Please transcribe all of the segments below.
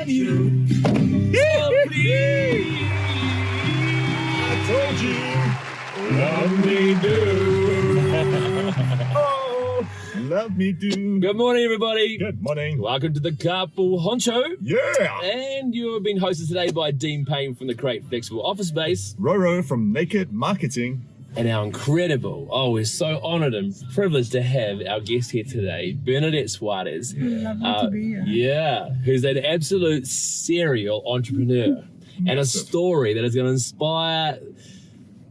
with you. Oh, please. I told you, love me do. Oh, love me do. Good morning, everybody. Good morning. Welcome to the CARPOOL Honchho. Yeah. And you have been hosted today by Dean Payne from the Great Flexible Office Space. Roro from Naked Marketing. And our incredible, we're so honoured and privileged to have our guest here today, Bernadette Soares. Lovely to be here. Yeah, who's an absolute serial entrepreneur and a story that is going to inspire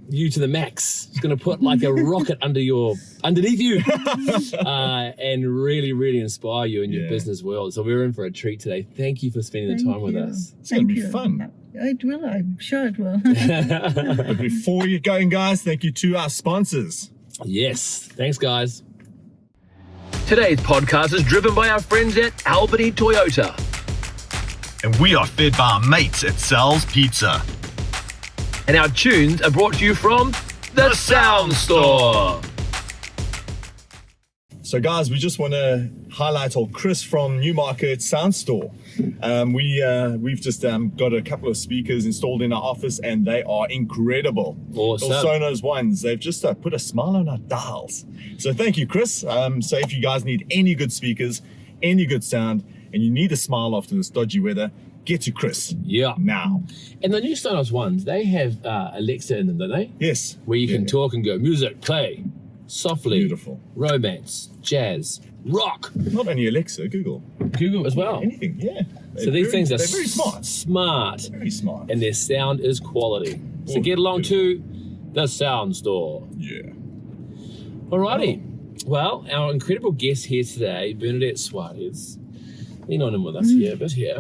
you to the max. It's going to put like a rocket underneath you and really inspire you in your business world. So we're in for a treat today. Thank you for spending the time with us. It's going to be fun. It will, I'm sure it will. But before you going, guys, thank you to our sponsors. Yes, thanks guys. Today's podcast is driven by our friends at Albany Toyota. And we are fed by our mates at Sal's Pizza. And our tunes are brought to you from The Sound Store. So guys, we just want to highlight old Chris from Newmarket Sound Store. We've just got a couple of speakers installed in our office and they are incredible. Awesome. Those Sonos ones, they've just put a smile on our dials. So thank you, Chris. So if you guys need any good speakers, any good sound, and you need a smile after this dodgy weather, get to Chris. Yeah. Now. And the new Sonos ones, they have Alexa in them, don't they? Yes. Where you can talk and go, music, play, softly, Beautiful. Romance, jazz, rock. Not only Alexa, Google. Google as well. Anything, yeah. So these things are they're very smart. Smart. Very smart. And their sound is quality. So Oh, get along beautiful. to The Sound Store. Yeah. Alrighty. Well, our incredible guest here today, Bernadette Soares. Lean on in with us here, a bit here.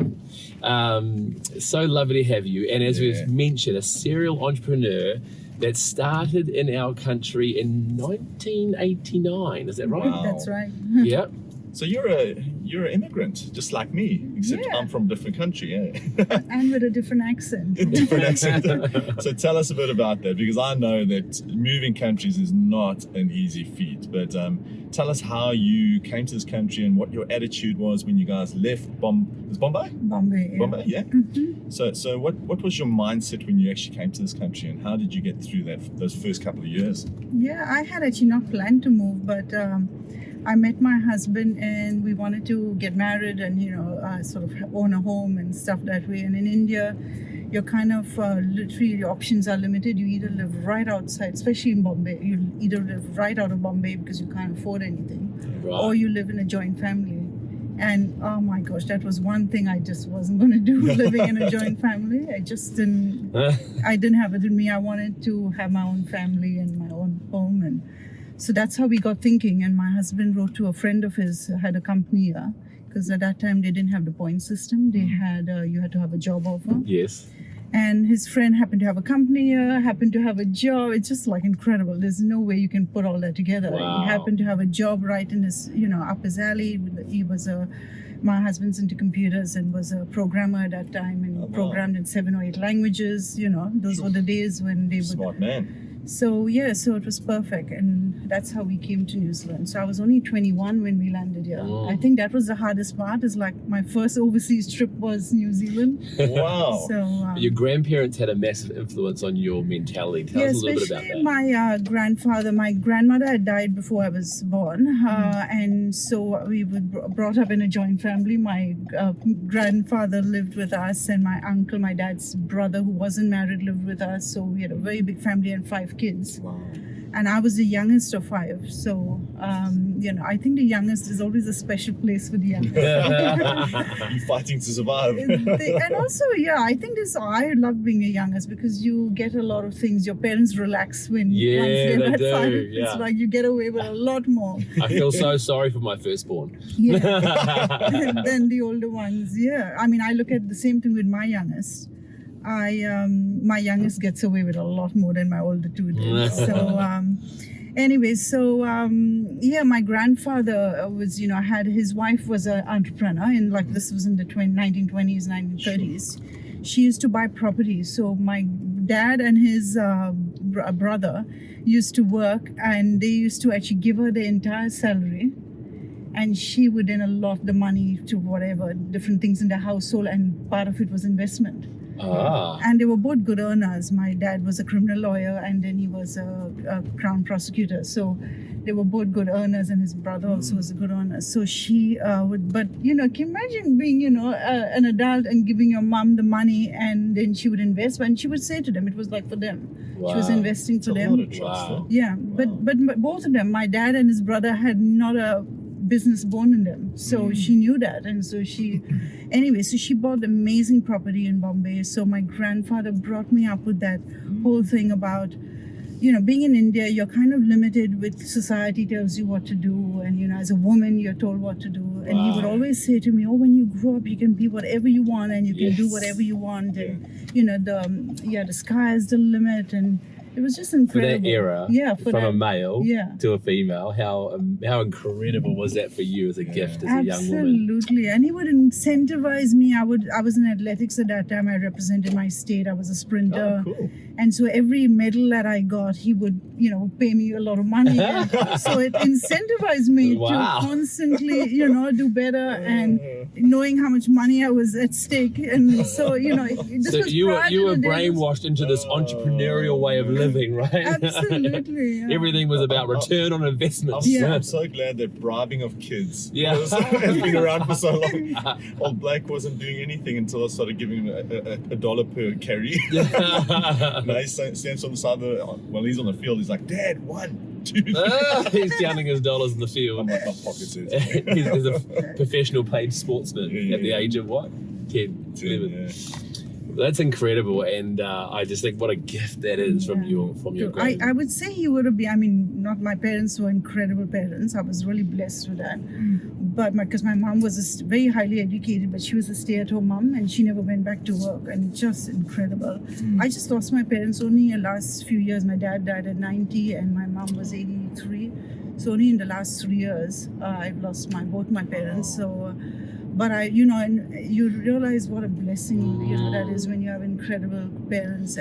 So lovely to have you. And as we've mentioned, a serial entrepreneur that started in our country in 1989. Is that right? Wow. That's right. Yeah. So you're an immigrant, just like me, except Yeah. I'm from a different country, And with a different accent. A different accent. So tell us a bit about that, because I know that moving countries is not an easy feat. But tell us how you came to this country and what your attitude was when you guys left Bombay? Bombay. Yeah. Bombay, yeah. Mm-hmm. So what was your mindset when you actually came to this country, and how did you get through those first couple of years? Yeah, I had actually not planned to move, but I met my husband and we wanted to get married and, sort of own a home and stuff that way. And in India, you're kind of literally, your options are limited. You either live right outside, especially in Bombay, you either live right out of Bombay because you can't afford anything, or you live in a joint family. And oh my gosh, that was one thing I just wasn't going to do, living in a joint family. I just didn't have it in me. I wanted to have my own family and my own home. And so that's how we got thinking. And my husband wrote to a friend of his who had a company here, because at that time they didn't have the point system. They had, you had to have a job offer. Yes. And his friend happened to have a company here, happened to have a job. It's just like incredible. There's no way you can put all that together. Wow. He happened to have a job right in his, up his alley. He was my husband's into computers and was a programmer at that time and programmed in 7 or 8 languages. Those were the days when they would. Smart man. So it was perfect, and that's how we came to New Zealand. So I was only 21 when we landed here. I think that was the hardest part. Is like my first overseas trip was New Zealand. Wow. So Your grandparents had a massive influence on your mentality. Tell us a little bit about especially that. my grandmother had died before I was born, and so we were brought up in a joint family. My grandfather lived with us, and my uncle, my dad's brother, who wasn't married, lived with us. So we had a very big family and 5 kids. Wow. And I was the youngest of 5. So, I think the youngest is always a special place for the youngest. You're fighting to survive. And also, I think I love being a youngest because you get a lot of things. Your parents relax once they're they at do. 5. Yeah. It's like you get away with a lot more. I feel so sorry for my firstborn. Yeah. Than the older ones. Yeah. I mean, I look at the same thing with my youngest. My youngest gets away with a lot more than my older 2 did. So, my grandfather was, had his wife was an entrepreneur, and like this was in the 1920s, 1930s. Sure. She used to buy property. So my dad and his brother used to work, and they used to actually give her the entire salary. and she would then allot the money to whatever different things in the household, and part of it was investment. And they were both good earners. My dad was a criminal lawyer, and then he was a crown prosecutor. So they were both good earners, and his brother also was a good earner. So she would, but can you imagine being, an adult and giving your mom the money, and then she would invest, and she would say to them, it was like for them. She was investing for It's a them. lot of trust, huh? Yeah, but both of them, my dad and his brother, had not a business born in them, so she knew that, and so she bought amazing property in Bombay. So my grandfather brought me up with that whole thing about being in India, you're kind of limited with society tells you what to do, and as a woman you're told what to do. And he would always say to me, when you grow up you can be whatever you want, and you can do whatever you want, and the sky is the limit. And it was just incredible. For that era, from a male to a female, how incredible was that for you as a gift as a young woman? Absolutely. And he would incentivize me. I was in athletics at that time. I represented my state. I was a sprinter. Oh, cool. And so every medal that I got, he would, pay me a lot of money. And so it incentivized me to constantly, do better, and knowing how much money I was at stake. And so, this was you were brainwashed into this entrepreneurial way of living, right? Absolutely. Yeah. Everything was about return on investment. I'm so glad that bribing of kids has been around for so long. Old Blake wasn't doing anything until I started giving him a $1 per carry. Now he stands on the side of he's on the field, he's like, Dad, 1, 2, 3. He's counting his dollars in the field. I'm like, my pockets is. He's a professional paid sportsman at the age of what? 10, 11. Yeah. That's incredible, and I just think what a gift that is from your grandmother. I would say he would have been, not my parents were incredible parents. I was really blessed with that. But because my mom was very highly educated, but she was a stay-at-home mom, and she never went back to work, and just incredible. I just lost my parents only in the last few years. My dad died at 90, and my mom was 83. So only in the last 3 years, I've lost both my parents. So. But and you realize what a blessing that is when you have incredible parents.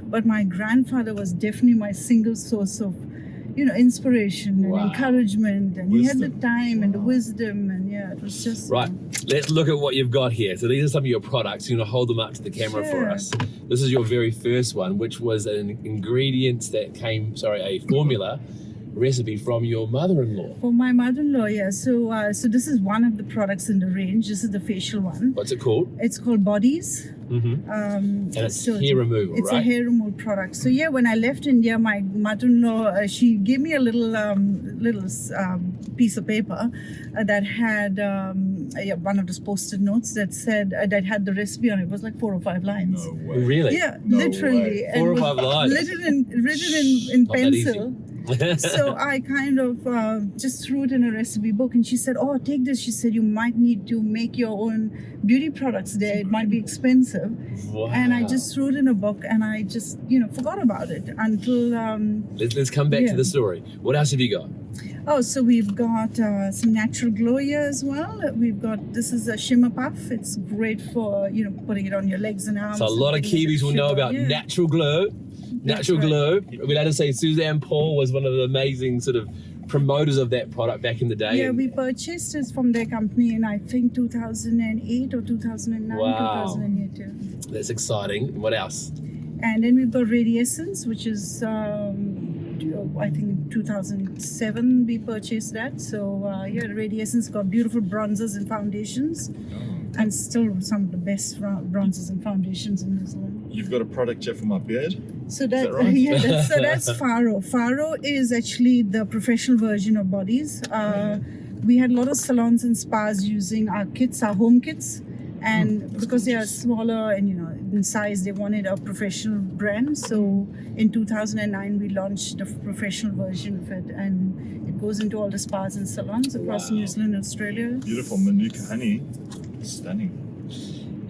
But my grandfather was definitely my single source of inspiration and encouragement, and he had the time and the wisdom, and it was just right. Let's look at what you've got here. So these are some of your products. You're going to hold them up to the camera for us. This is your very first one, which was an a formula recipe from your mother-in-law. For my mother-in-law, so this is one of the products in the range. This is the facial one. What's it called? It's called Bodies. And it's hair removal, it's right? a hair removal product. So when I left India, my mother-in-law, she gave me a little piece of paper that had one of those post-it notes that said that had the recipe on it. It was like 4 or 5 lines. No way. Really? Yeah, No literally. way. 4 or 5 lines. Written in Not that easy. pencil. So I kind of just threw it in a recipe book, and she said, take this. She said, you might need to make your own beauty products there. It might be expensive. Wow. And I just threw it in a book, and I just, forgot about it until... Let's come back to the story. What else have you got? So we've got some natural glow here as well. This is a shimmer puff. It's great for, putting it on your legs and arms. So a lot of Kiwis will know about natural glow. Natural glow. We'd like to say Suzanne Paul was one of the amazing sort of promoters of that product back in the day. Yeah, we purchased it from their company in I think 2008 or 2009, 2008. Yeah. That's exciting. What else? And then we've got Radiessence, which is I think in 2007 we purchased that. So Radiessence got beautiful bronzers and foundations. And still some of the best bronzers and foundations in New Zealand. You've got a product here for my beard? So that, right? that's Faro. Faro is actually the professional version of Bodies. We had a lot of salons and spas using our kits, our home kits. And because they are smaller and in size, they wanted a professional brand. So in 2009, we launched the professional version of it, and it goes into all the spas and salons across New Zealand and Australia. Beautiful Manuka honey. Stunning.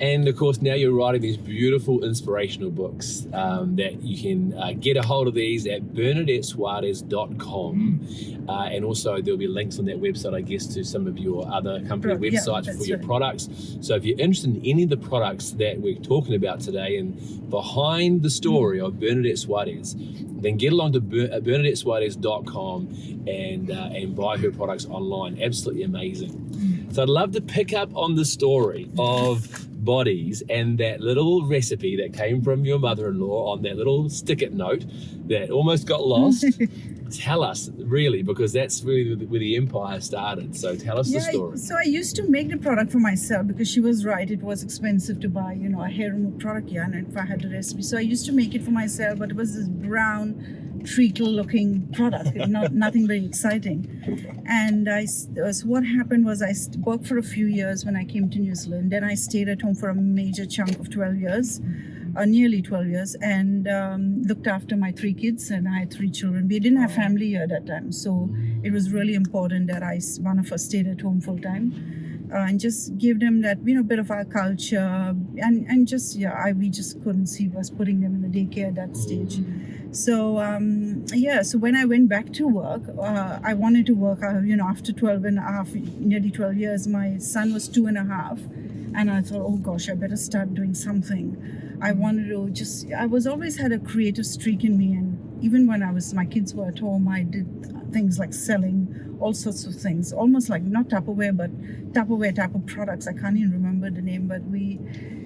And of course, now you're writing these beautiful inspirational books that you can get a hold of these at BernadetteSoares.com. And also there'll be links on that website, I guess, to some of your other company websites for your products. So if you're interested in any of the products that we're talking about today and behind the story of Bernadette Soares, then get along to BernadetteSoares.com and buy her products online. Absolutely amazing. So I'd love to pick up on the story of bodies and that little recipe that came from your mother-in-law on that little stick-it note that almost got lost. Tell us, really, because that's really where the empire started. So tell us the story. So I used to make the product for myself because she was right. It was expensive to buy, a hair removal product, and if I had the recipe. So I used to make it for myself, but it was this brown, treacle-looking product, nothing very exciting. And so what happened was I worked for a few years when I came to New Zealand. Then I stayed at home for a major chunk of 12 years. Nearly 12 years, and looked after my 3 kids, and I had 3 children. We didn't have family here at that time, so it was really important that one of us stayed at home full time and just give them that bit of our culture, and just we just couldn't see us putting them in the daycare at that stage. So so when I went back to work, I wanted to work. After 12 and a half, nearly 12 years, my son was 2.5, and I thought, oh gosh, I better start doing something. I wanted to I was always had a creative streak in me, and even when my kids were at home, I did things like selling all sorts of things, almost like not Tupperware, but Tupperware type of products. I can't even remember the name, but we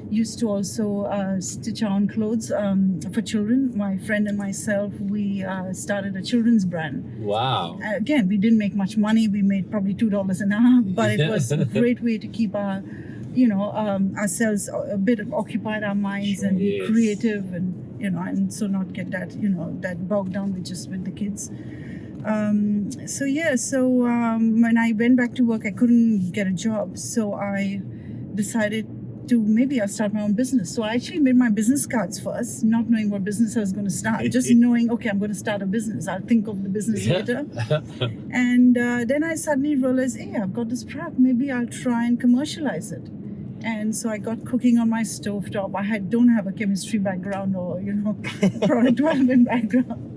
used to also stitch our own clothes for children. My friend and myself, we started a children's brand. Wow. Again, we didn't make much money. We made probably $2 an hour, but it was a great way to keep our ourselves a bit occupied, our minds, and be creative, and and so not get that that bogged down with the kids. When I went back to work, I couldn't get a job, so I decided to maybe I'll start my own business. So I actually made my business cards first, not knowing what business I was going to start, just knowing, okay, I'm going to start a business. I'll think of the business later. And then I suddenly realized, hey, I've got this product. Maybe I'll try and commercialize it. And so I got cooking on my stovetop. I don't have a chemistry background or, product development background.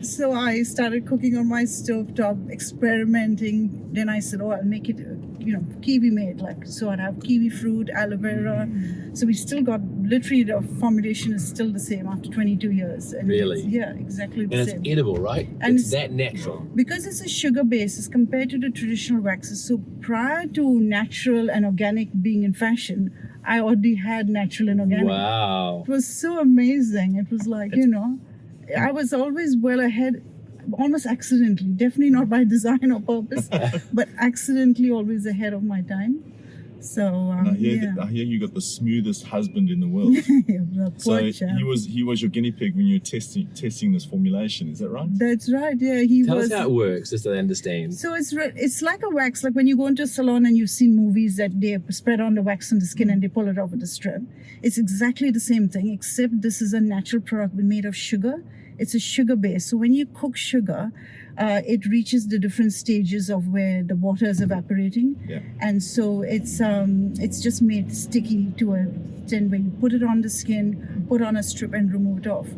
So I started cooking on my stovetop, experimenting. Then I said, I'll make it, kiwi made. So I'd have kiwi fruit, aloe vera. So we still got, literally the formulation is still the same after 22 years. And really? Exactly the same. And it's edible, right? And it's that natural. Because it's a sugar base as compared to the traditional waxes. So prior to natural and organic being in fashion, I already had natural and organic. Wow. It was so amazing. It was like, I was always well ahead, almost accidentally, definitely not by design or purpose, but accidentally always ahead of my time. So I hear you got the smoothest husband in the world. So he was your guinea pig when you were testing this formulation. Is that right? That's right. Yeah, Tell us how it works, just to understand. So it's like a wax, like when you go into a salon and you've seen movies that they spread on the wax on the skin and they pull it off with a strip. It's exactly the same thing, except this is a natural product made of sugar. It's a sugar base. So when you cook sugar, it reaches the different stages of where the water is evaporating, and so it's just made sticky to a extent where you put it on the skin, put on a strip, and remove it off.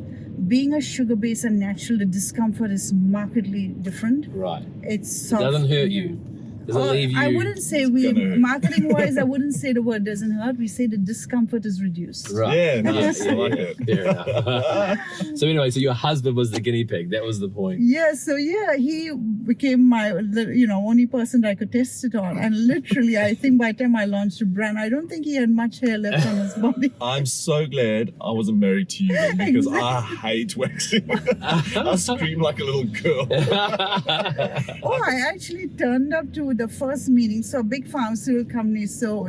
Being a sugar base and natural, the discomfort is markedly different. Right. It's soft. It doesn't hurt you. Does it leave you? I wouldn't say marketing wise, I wouldn't say the word doesn't hurt. We say the discomfort is reduced. Right. Yeah, nice. I like it. Fair enough. So anyway, so your husband was the guinea pig. That was the point. Yeah. So he became my only person that I could test it on. And literally, I think by the time I launched the brand, I don't think he had much hair left on his body. I'm so glad I wasn't married to you then, because I hate waxing. I scream like a little girl. I actually turned up to the first meeting. So a big pharmaceutical company. So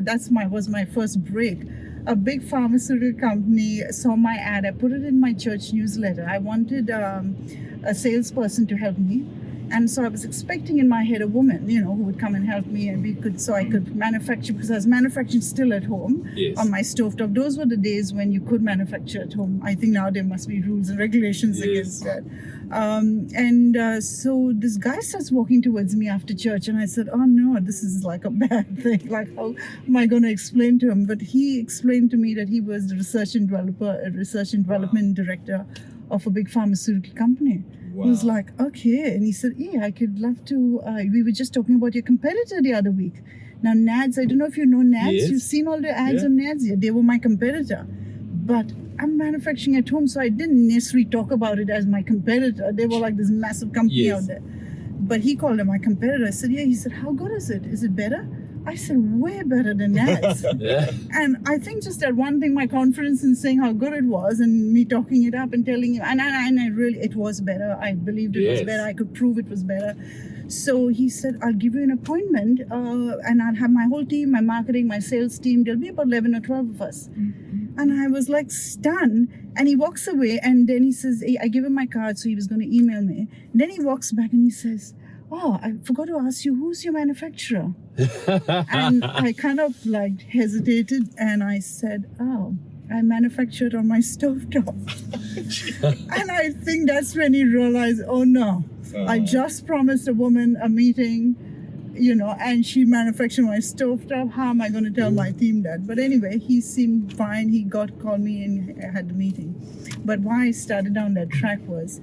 was my first break. A big pharmaceutical company saw my ad. I put it in my church newsletter. I wanted a salesperson to help me. And so I was expecting in my head a woman, who would come and help me, and I could manufacture, because I was manufacturing still at home on my stovetop. Those were the days when you could manufacture at home. I think now there must be rules and regulations against that. So this guy starts walking towards me after church, and I said, oh no, this is like a bad thing. Like, how am I going to explain to him? But he explained to me that he was the research and development director of a big pharmaceutical company. Wow. He was like, okay. And he said, yeah, I could love to. We were just talking about your competitor the other week. Now, NADS, I don't know if you know NADS. Yes. You've seen all the ads on NADS. Yeah, they were my competitor. But I'm manufacturing at home, so I didn't necessarily talk about it as my competitor. They were like this massive company Yes. out there. But he called it my competitor. I said, yeah. He said, how good is it? Is it better? I said, way better than NADS. Yeah. And I think just that one thing, my confidence in saying how good it was and me talking it up and telling him, and I really, it was better. I believed it was Yes. better. I could prove it was better. So he said, I'll give you an appointment and I'll have my whole team, my marketing, my sales team. There'll be about 11 or 12 of us. And I was like stunned. And he walks away and then he says, I give him my card, so he was going to email me. And then he walks back and he says, oh, I forgot to ask you, who's your manufacturer? And I kind of like hesitated and I said, oh, I manufactured on my stovetop. And I think that's when he realized, oh no, I just promised a woman a meeting, and she manufactured my stovetop. How am I going to tell my team that? But anyway, he seemed fine. He called me and I had the meeting. But why I started down that track was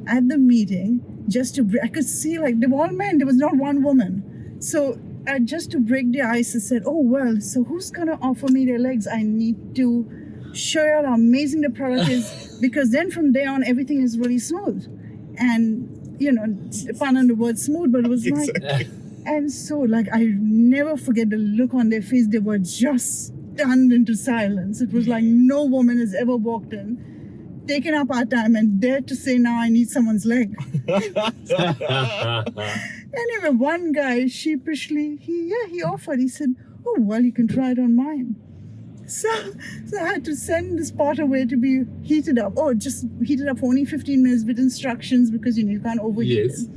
at the meeting, I could see like they were all men. There was not one woman. So just to break the ice, I said, oh, well, so who's going to offer me their legs? I need to show you how amazing the product is, because then from there on, everything is really smooth. And, pun on the word smooth, but it was like, and so like, I never forget the look on their face. They were just stunned into silence. It was like no woman has ever walked in, taken up our time and dared to say, now I need someone's leg. Anyway, one guy sheepishly, he offered. He said, oh, well, you can try it on mine. So I had to send this pot away to be heated up. Oh, just heated up for only 15 minutes with instructions, because you can't overheat Yes. it.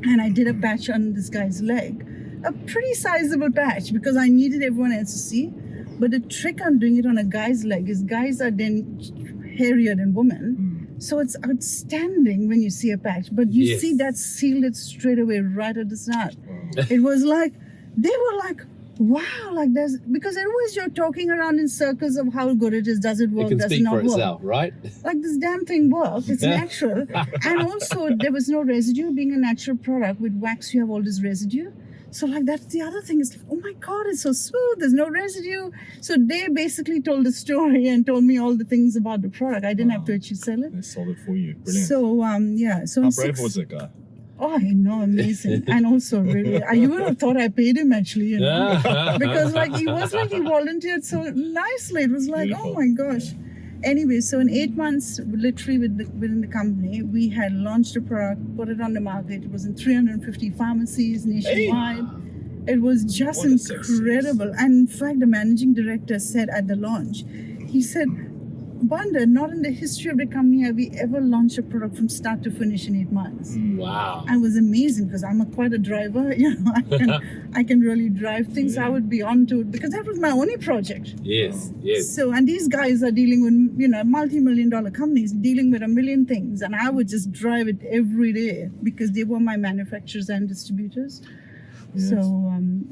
And I did a patch on this guy's leg. A pretty sizable patch, because I needed everyone else to see. But the trick on doing it on a guy's leg is guys are then hairier than women. So it's outstanding when you see a patch. But you Yes. see that sealed it straight away right at the start. It was like, they were like, wow, like there's, because otherwise you're talking around in circles of how good it is, does it work, It can does it speak not for work. itself, right? Like this damn thing worked, it's natural. And also there was no residue. Being a natural product with wax, you have all this residue. So like that's the other thing, is like, oh my God, it's so smooth, there's no residue. So they basically told the story and told me all the things about the product. I didn't have to actually sell it. They sold it for you. Brilliant. So so How in brave 6 was that guy? Oh, I know, amazing. And also really, you would have thought I paid him actually, because like he volunteered so nicely. It was like, Beautiful. oh my gosh. Anyway, so in 8 months, literally within the company, we had launched a product, put it on the market. It was in 350 pharmacies nationwide. It was just What a success. incredible. And in fact, the managing director said at the launch, he said, Banda, not in the history of the company have we ever launched a product from start to finish in 8 months. Wow. I was amazing, because I'm quite a driver. I can really drive things. I would be onto it, because that was my only project. Yes, yes. So, and these guys are dealing with, multi-million-dollar companies, dealing with a million things, and I would just drive it every day, because they were my manufacturers and distributors. Yes. So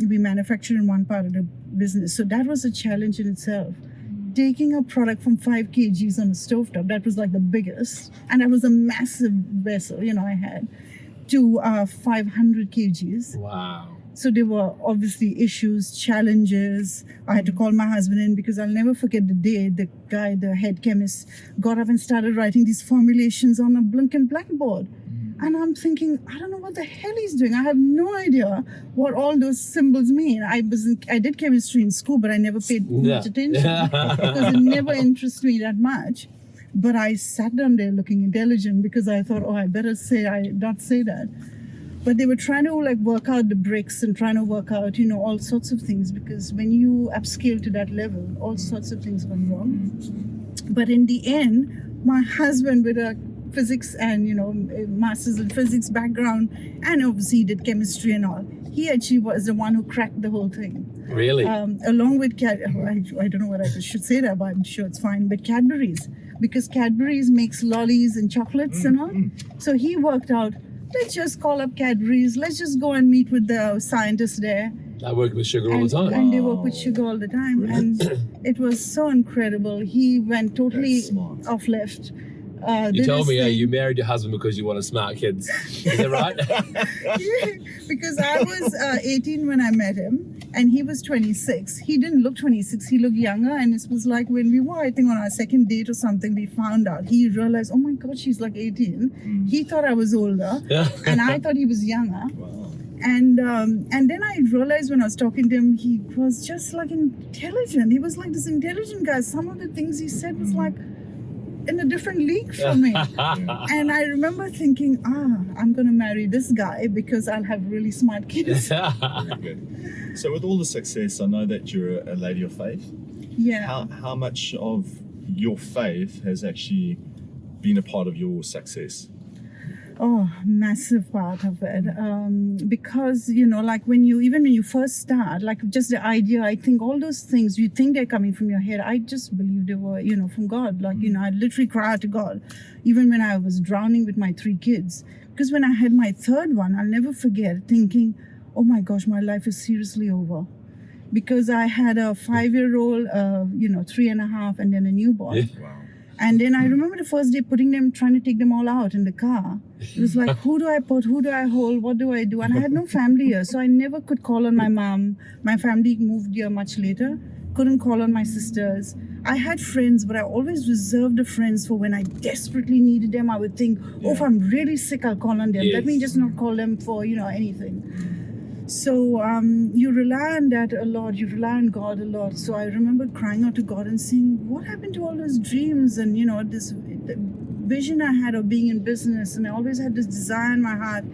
we manufactured in one part of the business. So that was a challenge in itself. Taking a product from 5 kgs on a stovetop, that was like the biggest, and that was a massive vessel, I had, to 500 kgs. Wow. So there were obviously issues, challenges. I had to call my husband in, because I'll never forget the day the guy, the head chemist, got up and started writing these formulations on a blinking blackboard. And I'm thinking, I don't know what the hell he's doing. I have no idea what all those symbols mean. I did chemistry in school, but I never paid much attention because it never interested me that much. But I sat down there looking intelligent, because I thought, oh, I better not say that. But they were trying to like work out the bricks and trying to work out, all sorts of things, because when you upscale to that level, all sorts of things went wrong. But in the end, my husband, with a physics and a master's in physics background, and obviously he did chemistry and all, he actually was the one who cracked the whole thing. Really? Along with I don't know what I should say that, but I'm sure it's fine. But Cadbury's because Cadbury's makes lollies and chocolates and all. So he worked out, let's just call up Cadbury's, let's just go and meet with the scientists there. I work with sugar all the time. And they work with sugar all the time. Brilliant. And it was so incredible. He went totally That's smart. off left. You told me you married your husband because you wanted smart kids. Is that right? Because I was 18 when I met him and he was 26. He didn't look 26, he looked younger, and it was like when we were, I think, on our second date or something, we found out. He realized, oh my God, she's like 18. He thought I was older and I thought he was younger. Wow. And then I realized when I was talking to him, he was just like intelligent. He was like this intelligent guy. Some of the things he said was like in a different league from me. And I remember thinking, I'm going to marry this guy because I'll have really smart kids. Very good. So with all the success, I know that you're a lady of faith. Yeah. How much of your faith has actually been a part of your success? Oh, massive part of it. Because, like when you first start, like just the idea, I think all those things, you think they're coming from your head. I just believe they were, from God. Like, I literally cried to God, even when I was drowning with my 3 kids. Because when I had my 3rd one, I'll never forget thinking, oh my gosh, my life is seriously over. Because I had a 5-year-old, 3.5, and then a newborn. Yeah. Wow. And then I remember the first day trying to take them all out in the car. It was like, who do I put? Who do I hold? What do I do? And I had no family here, so I never could call on my mom. My family moved here much later. Couldn't call on my sisters. I had friends, but I always reserved the friends for when I desperately needed them. I would think, if I'm really sick, I'll call on them. Yes. Let me just not call them for, anything. So you rely on that a lot. You rely on God a lot. So I remember crying out to God and saying, what happened to all those dreams and, this vision I had of being in business? And I always had this desire in my heart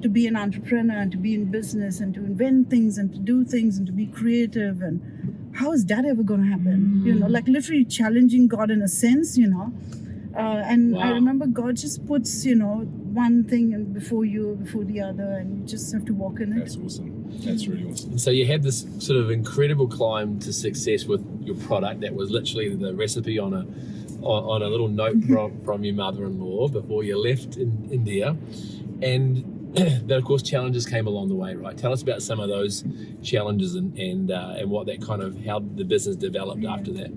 to be an entrepreneur and to be in business and to invent things and to do things and to be creative. And how is that ever going to happen? Like literally challenging God in a sense, and I remember God just puts, one thing before the other, and you just have to walk in it. That's awesome. That's really awesome. So you had this sort of incredible climb to success with your product that was literally the recipe on a little note from your mother-in-law before you left in India. And then of course challenges came along the way, right? Tell us about some of those challenges and what that kind of, how the business developed after that.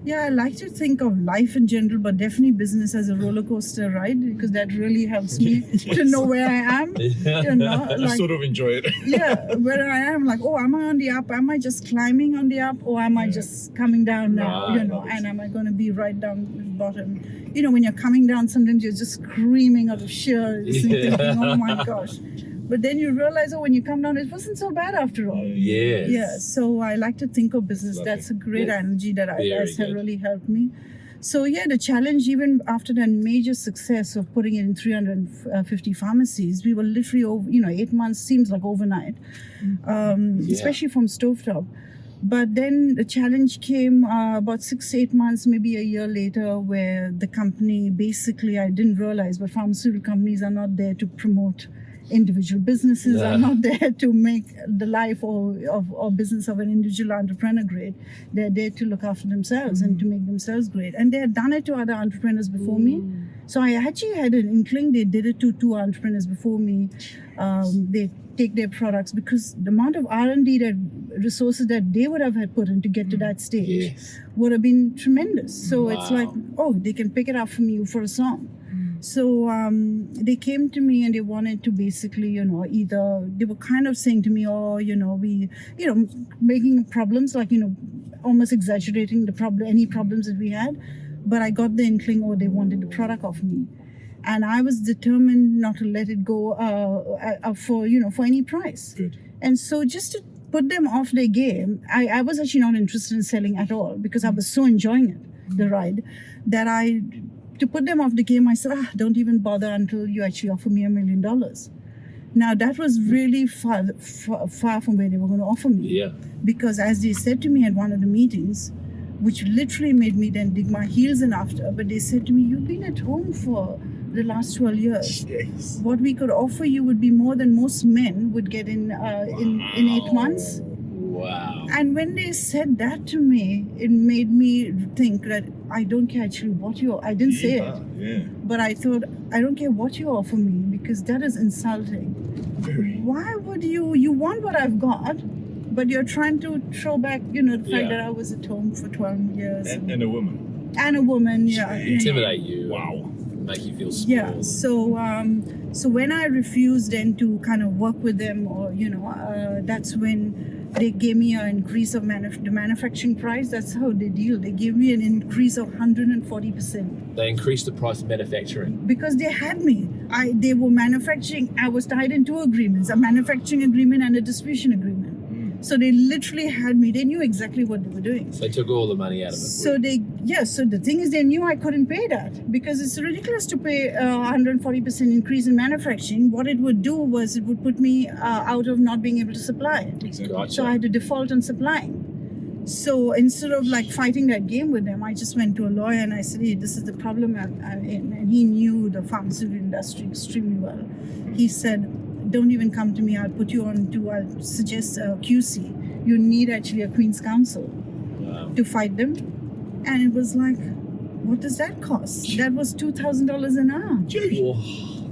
Yeah, I like to think of life in general, but definitely business as a roller coaster ride, because that really helps me to know where I am. You sort of enjoy it. Yeah, where I am, like, am I on the up? Am I just climbing on the up, or am I just coming down now? And am I going to be right down the bottom? When you're coming down, sometimes you're just screaming out of sheer thinking, oh my gosh. But then you realize, when you come down, it wasn't so bad after all. Yes. Yeah, so I like to think of business. Lovely. That's a great energy that has good. really helped me. So yeah, the challenge, even after that major success of putting it in 350 pharmacies, we were literally, 8 months seems like overnight, especially from stovetop. But then the challenge came about 6 to 8 months, maybe a year later, where the company, basically, I didn't realize, but pharmaceutical companies are not there to promote individual businesses, are not there to make the life or business of an individual entrepreneur great. They're there to look after themselves and to make themselves great. And they had done it to other entrepreneurs before me. So I actually had an inkling. They did it to 2 entrepreneurs before me. They take their products, because the amount of R&D, that resources that they would have had put in to get to that stage would have been tremendous. So it's like, they can pick it up from you for a song. So they came to me and they wanted to basically, either they were kind of saying to me, we, making problems, like, almost exaggerating any problems that we had. But I got the inkling, they wanted the product off me. And I was determined not to let it go for any price. Good. And so just to put them off their game, I was actually not interested in selling at all, because I was so enjoying it, the ride, that to put them off the game, I said, don't even bother until you actually offer me $1 million. Now, that was really far from where they were going to offer me. Yeah. Because as they said to me at one of the meetings, which literally made me then dig my heels in after, but they said to me, you've been at home for the last 12 years. Yes. What we could offer you would be more than most men would get in 8 months. Wow. And when they said that to me, it made me think that I don't care actually what you. I didn't say it, Yeah. but I thought I don't care what you offer me because that is insulting. Very. Why would you want what I've got, but you're trying to throw back, the fact Yeah. that I was at home for 12 years And a woman. and a woman, yeah. Intimidate you. Wow. Make you feel small. Yeah. So when I refused then to kind of work with them, or that's when they gave me an increase of the manufacturing price. That's how they deal. They gave me an increase of 140%. They increased the price of manufacturing. Because they had me. They were manufacturing. I was tied in two agreements, a manufacturing agreement and a distribution agreement. So they literally had me. They knew exactly what they were doing. So they took all the money out of it. So so the thing is, they knew I couldn't pay that because it's ridiculous to pay 140% increase in manufacturing. What it would do was it would put me out of not being able to supply. Gotcha. So I had to default on supplying. So instead of like fighting that game with them, I just went to a lawyer and I said, hey, this is the problem I'm in. And he knew the pharmaceutical industry extremely well. He said, don't even come to me. I'll put you on to, I'll suggest QC. You need actually a Queen's Counsel to fight them. And it was like, what does that cost? That was $2,000 an hour. Whoa.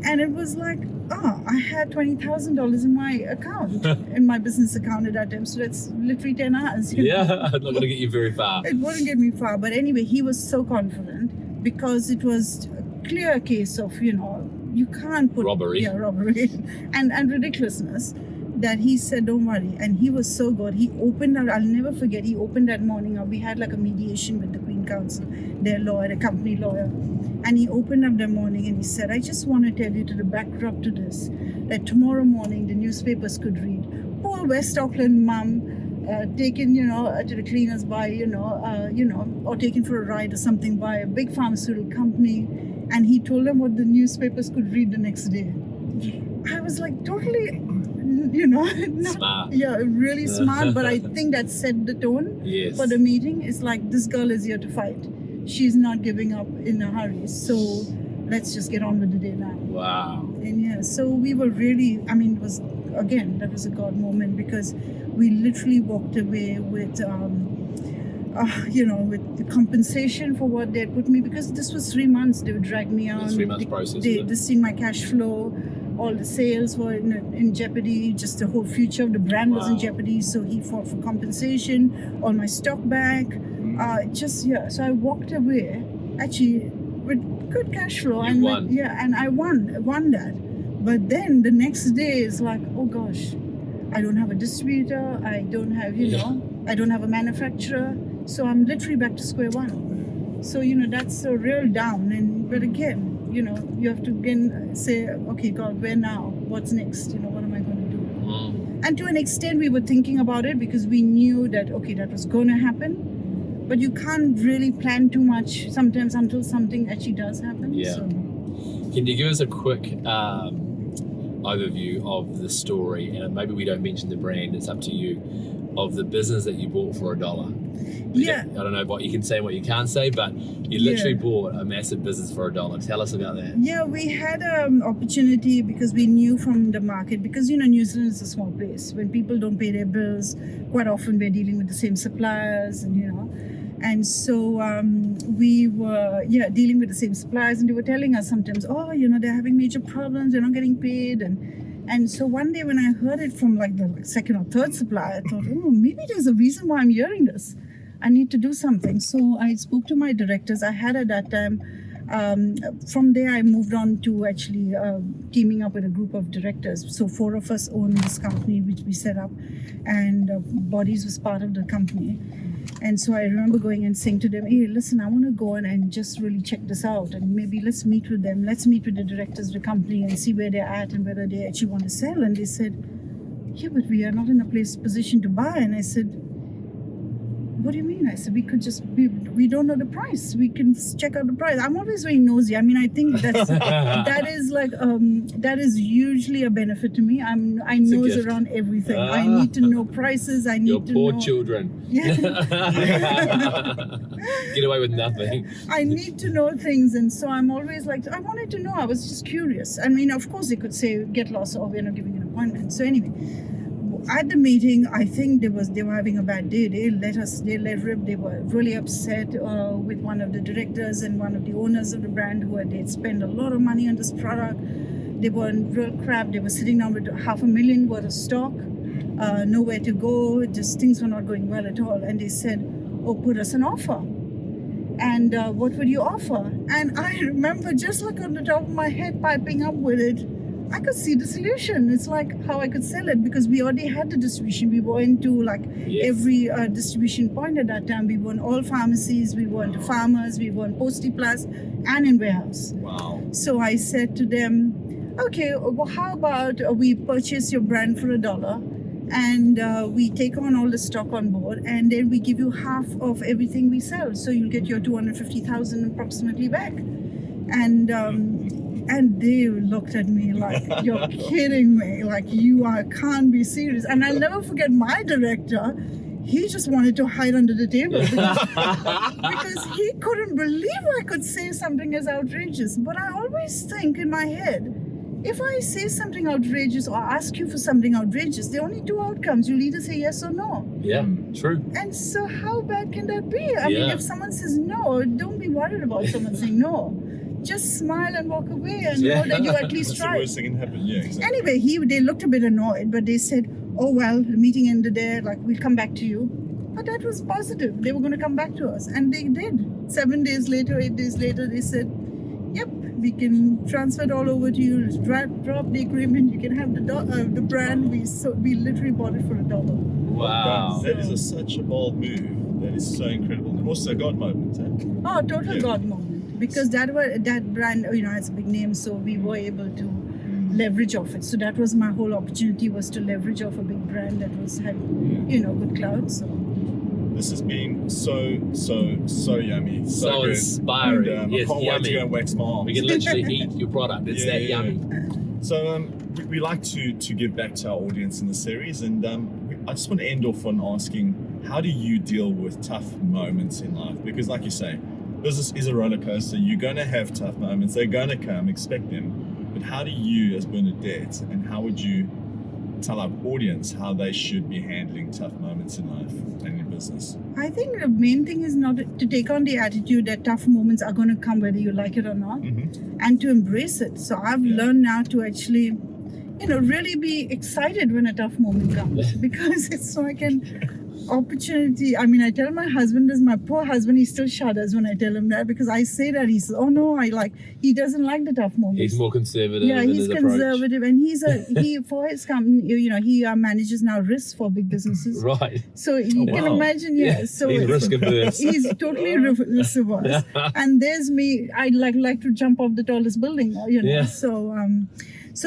And it was like, I had $20,000 in my account, in my business account at that time. So that's literally 10 hours. Yeah, not going to get you very far. It wouldn't get me far. But anyway, he was so confident because it was a clear case of, you can't put Robbery. Yeah, robbery and ridiculousness. That he said, don't worry. And he was so good. He opened up, I'll never forget, he opened that morning up. We had like a mediation with the Queen Counsel, their lawyer, the company lawyer. And he opened up that morning and he said, I just want to tell you to the backdrop to this, that tomorrow morning the newspapers could read, poor West Auckland mum taken, to the cleaners by, or taken for a ride or something by a big pharmaceutical company. And he told them what the newspapers could read the next day. I was like totally, Smart. yeah, really smart. But I think that set the tone Yes. for the meeting. It's like, this girl is here to fight. She's not giving up in a hurry. So let's just get on with the day now. Wow. And yeah, so we were really, it was, again, that was a God moment because we literally walked away with, with the compensation for what they had put me, because this was 3 months. They would drag me on. 3 months process. They seen my cash flow. All the sales were in jeopardy. Just the whole future of the brand was in Wow. jeopardy. So he fought for compensation, all my stock back. So I walked away actually with good cash flow. You and won. And I won that. But then the next day is like, oh gosh, I don't have a distributor. I don't have, I don't have a manufacturer. So I'm literally back to square one. So, that's a real down. But again, you have to again say, okay, God, where now? What's next? What am I going to do? And to an extent, we were thinking about it because we knew that, okay, that was going to happen. But you can't really plan too much sometimes until something actually does happen. Yeah. So. Can you give us a quick overview of the story? And maybe we don't mention the brand, it's up to you, of the business that you bought for $1. Yeah. I don't know what you can say and what you can't say, but you literally bought a massive business for $1. Tell us about that. Yeah, we had an opportunity because we knew from the market, because New Zealand is a small place. When people don't pay their bills, quite often we're dealing with the same suppliers, and so we were dealing with the same suppliers, and they were telling us sometimes, they're having major problems, they're not getting paid, and so one day when I heard it from like the second or third supplier, I thought, maybe there's a reason why I'm hearing this. I need to do something. So I spoke to my directors. I had at that time, from there I moved on to actually teaming up with a group of directors. So 4 of us own this company which we set up, and Bodies was part of the company. And so I remember going and saying to them, hey, listen, I want to go and just really check this out, and maybe let's meet with them. Let's meet with the directors of the company and see where they're at and whether they actually want to sell. And they said, yeah, but we are not in a position to buy. And I said, what do you mean? I said, we could just, we don't know the price. We can check out the price. I'm always very nosy. I think that's, that is usually a benefit to me. I nose around everything. I need to know prices. I need to know. Your poor children. Yeah. Get away with nothing. I need to know things. And so I'm always like, I wanted to know. I was just curious. Of course they could say, get lost, or we're not giving an appointment. So anyway, at the meeting, I think they were having a bad day. They let rip. They were really upset with one of the directors and one of the owners of the brand who they'd spent a lot of money on this product. They were in real crap. They were sitting down with $500,000 worth of stock, nowhere to go. Just things were not going well at all. And they said, "Oh, put us an offer." And what would you offer? And I remember just like on the top of my head, piping up with it. I could see the solution. It's like how I could sell it because we already had the distribution. We were into like every distribution point at that time. We were in all pharmacies, we were into farmers, we were in Posty Plus and in warehouse. Wow. So I said to them, okay, well, how about we purchase your brand for $1 and we take on all the stock on board and then we give you half of everything we sell. So you'll get your $250,000 approximately back. And they looked at me like, you're kidding me. Like, can't be serious. And I'll never forget my director. He just wanted to hide under the table because he couldn't believe I could say something as outrageous. But I always think in my head, if I say something outrageous or ask you for something outrageous, there are only two outcomes. You'll either say yes or no. Yeah, true. And so how bad can that be? I mean, if someone says no, don't be worried about someone saying no. Just smile and walk away and know that you at least That's tried. the worst thing can happen. Yeah, exactly. Anyway, they looked a bit annoyed, but they said, "Oh well, the meeting ended there. Like, we'll come back to you." But that was positive. They were going to come back to us, and they did. 7 days later, 8 days later, they said, "Yep, we can transfer it all over to you. Just drop the agreement. You can have the brand. We literally bought it for $1." Wow. That is such a bold move. That is so incredible. And also a God moment. Oh, total God moment. Because that brand, has a big name, so we were able to leverage off it. So that was my whole opportunity, was to leverage off a big brand that had good clout. So this has been so yummy, So good. inspiring. And, Yes, I can't wait yummy. to go and wax my arms. We can literally eat your product. It's that yummy. So we like to give back to our audience in the series, and I just want to end off on asking, how do you deal with tough moments in life? Because like you say, business is a roller coaster. You're going to have tough moments. They're going to come. Expect them. But how do you, as Bernadette, and how would you tell our audience how they should be handling tough moments in life and in business? I think the main thing is not to take on the attitude that tough moments are going to come whether you like it or not, and to embrace it. So I've learned now to actually, really be excited when a tough moment comes because it's like an opportunity. I mean, I tell my husband this, my poor husband, he still shudders when I tell him that because I say that. He says, "Oh no, he doesn't like the tough moments." He's more conservative. Yeah, in he's his conservative, and he for his company, he manages now risks for big businesses. Right. So you can imagine, so he's risk averse. he's totally risk averse. And there's me. I like to jump off the tallest building, Yeah. So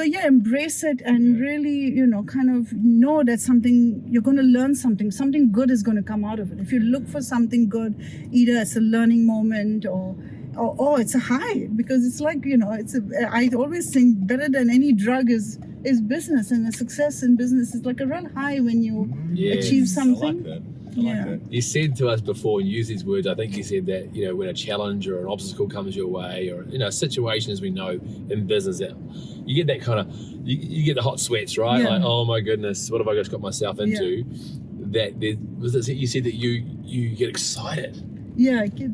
embrace it and really, kind of know that you're going to learn something good is going to come out of it. If you look for something good, either it's a learning moment or it's a high, because it's like, I always think better than any drug is business, and a success in business is like a real high when you achieve something. I like that. I like that. You said to us before, and used these words, I think you said that, when a challenge or an obstacle comes your way, or, a situation, as we know in business, that you get that kind of, you get the hot sweats, right? Yeah. Like, oh my goodness, what have I just got myself into? You said that you get excited. Yeah. You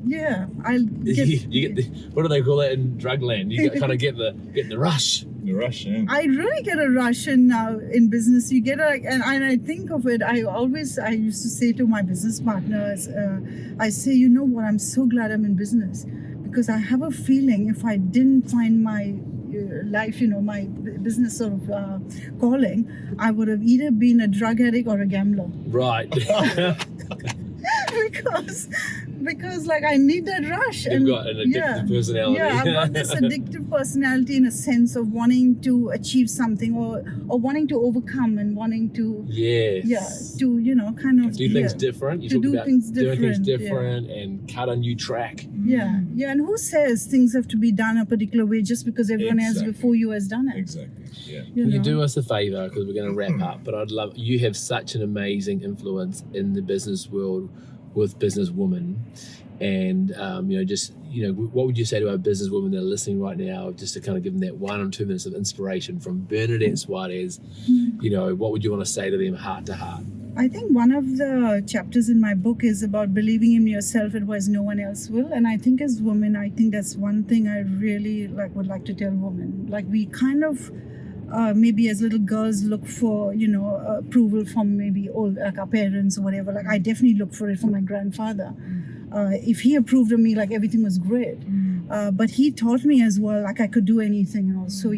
get what do they call that in drug land? You kind of get the rush. The rush, yeah. I really get a rush in business. You get and I think of it. I used to say to my business partners, I say, you know what? I'm so glad I'm in business, because I have a feeling if I didn't find my life, my business sort of calling, I would have either been a drug addict or a gambler. Right. because like I need that rush. You've got an addictive personality. Yeah, I've got this addictive personality in a sense of wanting to achieve something or wanting to overcome and wanting to kind of do things different. You to talk do about things doing things different, different and cut a new track. Yeah, and who says things have to be done a particular way just because everyone else before you has done it? Exactly. Yeah. Can you do us a favor, because we're going to wrap up, but you have such an amazing influence in the business world with businesswomen. And what would you say to our businesswomen that are listening right now, just to kind of give them that 1 or 2 minutes of inspiration from Bernadette Soares? What would you want to say to them heart to heart? I think one of the chapters in my book is about believing in yourself and whereas no one else will. And I think as women, I think that's one thing I really would like to tell women. Like, we kind of maybe as little girls look for approval from maybe our parents or whatever. Like, I definitely looked for it from my grandfather. If he approved of me, like, everything was great. But he taught me as well, like, I could do anything. So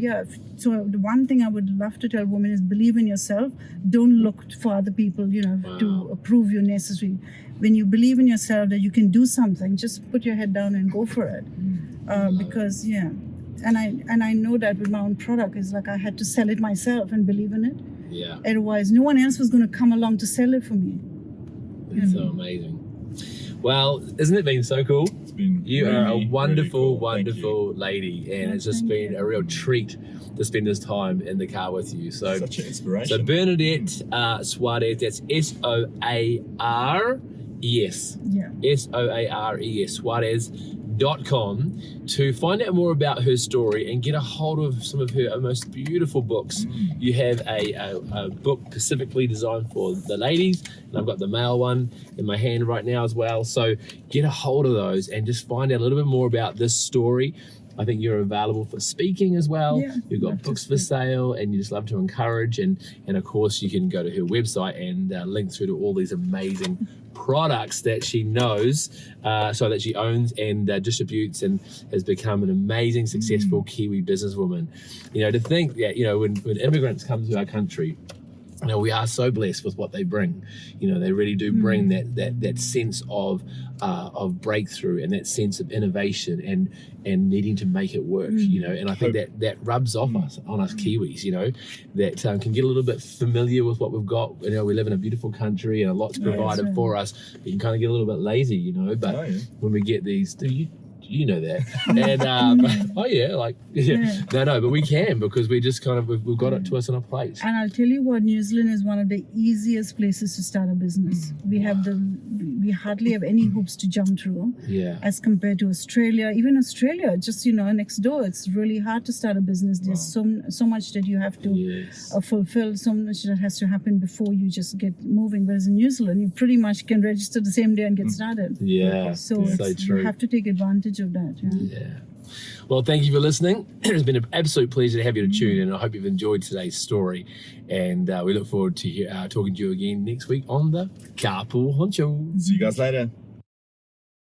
so the one thing I would love to tell women is believe in yourself. Don't look for other people, to approve you necessarily. When you believe in yourself that you can do something, just put your head down and go for it. Because and I know that with my own product, it's like I had to sell it myself and believe in it. Yeah. Otherwise, no one else was going to come along to sell it for me. It's so amazing. Well, isn't it been so cool? It's been You really, are a really wonderful, cool. Thank you. wonderful lady, and it's just been a real treat to spend this time in the car with you. So, Such an inspiration. so Bernadette Soares, that's Soares, Yeah. Soares, Soares.com, to find out more about her story and get a hold of some of her most beautiful books. You have a book specifically designed for the ladies, and I've got the male one in my hand right now as well. So get a hold of those and just find out a little bit more about this story. I think you're available for speaking as well. Yeah, You've got books for sale, and you just love to encourage. And of course, you can go to her website and link through to all these amazing products that she knows, so that she owns and distributes, and has become an amazing, successful Kiwi businesswoman. To think that, when immigrants come to our country, we are so blessed with what they bring. They really do bring that sense of breakthrough and that sense of innovation and needing to make it work. And I think that rubs off on us Kiwis. That can get a little bit familiar with what we've got. We live in a beautiful country and a lot's provided for us. We can kind of get a little bit lazy, But when we get these, you know that, and but we can, because we just kind of we've got it to us on a plate. And I'll tell you what, New Zealand is one of the easiest places to start a business. We hardly have any hoops to jump through, as compared to Australia. Even Australia, just next door, it's really hard to start a business. There's so much that you have to fulfill, so much that has to happen before you just get moving. Whereas in New Zealand, you pretty much can register the same day and get started. So true. You have to take advantage of that. Well, thank you for listening. It's been an absolute pleasure to have you to tune in. I hope you've enjoyed today's story, and we look forward to talking to you again next week on the Carpool Honcho. See you guys later.